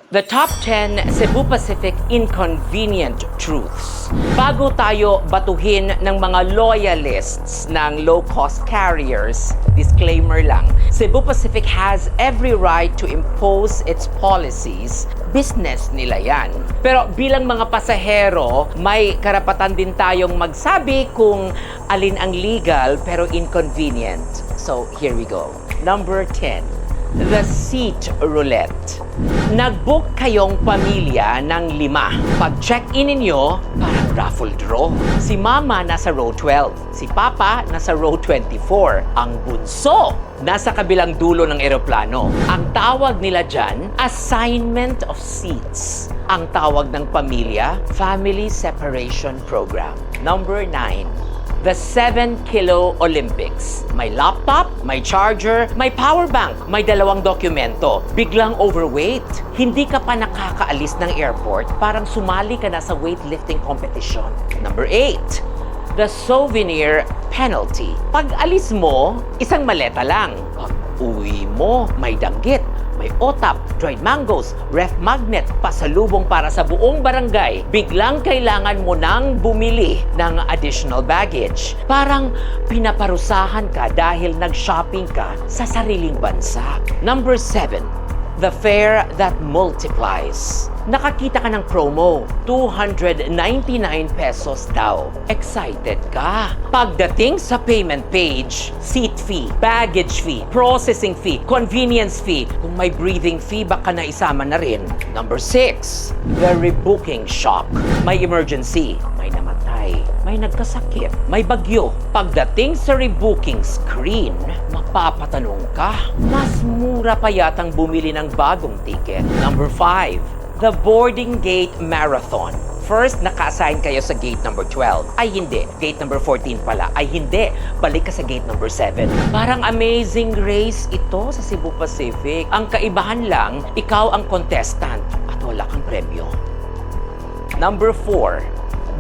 The top 10 Cebu Pacific inconvenient truths. Bago tayo batuhin ng mga loyalists ng low-cost carriers, disclaimer lang, Cebu Pacific has every right to impose its policies. Business nila yan. Pero bilang mga pasahero, may karapatan din tayong magsabi kung alin ang legal pero inconvenient. So, here we go. Number 10. The seat roulette. Nag-book kayong pamilya ng 5. Pag check-in ninyo, parang raffle draw. Si Mama nasa row 12. Si Papa nasa row 24. Ang bunso nasa kabilang dulo ng eroplano. Ang tawag nila dyan, assignment of seats. Ang tawag ng pamilya, family separation program. Number 9. The 7-kilo Olympics. May laptop, may charger, may power bank, may 2 dokumento. Biglang overweight. Hindi ka pa nakakaalis ng airport, parang sumali ka na sa weightlifting competition. Number 8. The souvenir penalty. Pag alis mo, isang maleta lang. Pag uwi mo, may danggit, may otap, dried mangoes, ref magnet, pasalubong para sa buong barangay. Biglang kailangan mo nang bumili ng additional baggage. Parang pinaparusahan ka dahil nag-shopping ka sa sariling bansa. Number 7. The fare that multiplies. Nakakita ka ng promo, 299 pesos daw. Excited ka. Pagdating sa payment page, seat fee, baggage fee, processing fee, convenience fee. Kung may breathing fee, baka na isama na rin. Number 6, the rebooking shock. May emergency, may namatay, may nagkasakit, may bagyo. Pagdating sa rebooking screen, mapapatanong ka, mas mura pa yatang bumili ng bagong ticket. Number 5, the boarding gate marathon. First, naka-assign kayo sa gate number 12. Ay hindi, gate number 14 pala. Ay hindi, balik ka sa gate number 7. Parang amazing race ito sa Cebu Pacific. Ang kaibahan lang, ikaw ang contestant at wala kang premyo. Number 4,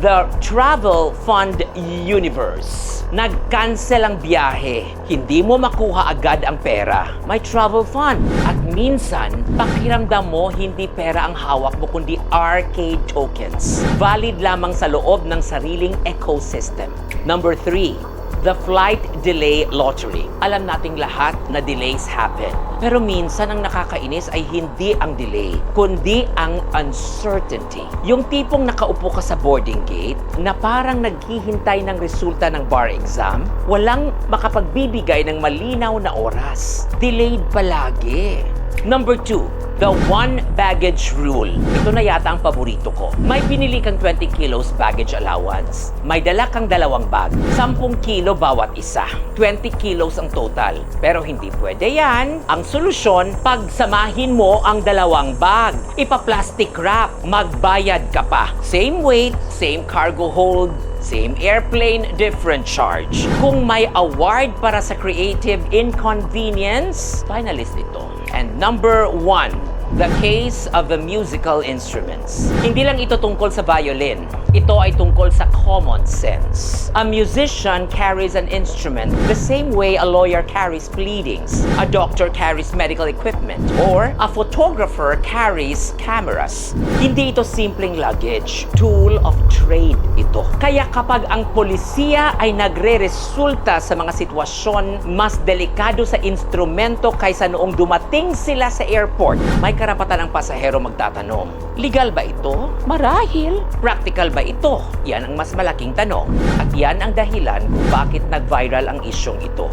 the travel fund universe. Nag-cancel ang biyahe. Hindi mo makuha agad ang pera. May travel fund. At minsan, pakiramdam mo hindi pera ang hawak mo kundi arcade tokens. Valid lamang sa loob ng sariling ecosystem. Number 3, the flight delay lottery. Alam nating lahat na delays happen. Pero minsan ang nakakainis ay hindi ang delay, kundi ang uncertainty. Yung tipong nakaupo ka sa boarding gate na parang naghihintay ng resulta ng bar exam, walang makapagbibigay ng malinaw na oras. Delayed palagi. Number 2, the one baggage rule. Ito na yata ang paborito ko. May pinili kang 20 kilos baggage allowance. May dala kang 2 bag. 10 kilo bawat isa. 20 kilos ang total. Pero hindi pwede yan. Ang solusyon, pagsamahin mo ang 2 bag. Ipa-plastic wrap. Magbayad ka pa. Same weight, same cargo hold, same airplane, different charge. Kung may award para sa creative inconvenience, finalist ito. And number 1, the case of the musical instruments. Hindi lang ito tungkol sa violin. Ito ay tungkol sa common sense. A musician carries an instrument the same way a lawyer carries pleadings, a doctor carries medical equipment, or a photographer carries cameras. Hindi ito simpleng luggage. Tool of trade ito. Kaya kapag ang polisiya ay nagre-resulta sa mga sitwasyon mas delikado sa instrumento kaysa noong dumating sila sa airport, may karapatan ang pasahero magtatanong, legal ba ito? Marahil. Practical ba ito? Yan ang mas malaking tanong. At yan ang dahilan kung bakit nag-viral ang isyong ito.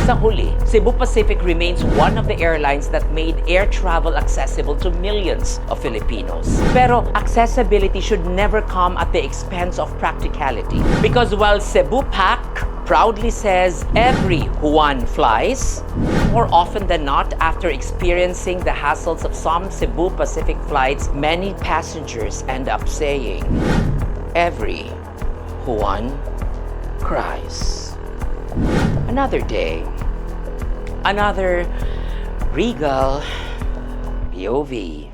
Sa huli, Cebu Pacific remains one of the airlines that made air travel accessible to millions of Filipinos. Pero accessibility should never come at the expense of practicality. Because while Cebu PAC proudly says every Juan flies, more often than not, after experiencing the hassles of some Cebu Pacific flights, many passengers end up saying, every Juan cries. Another day, another regal POV.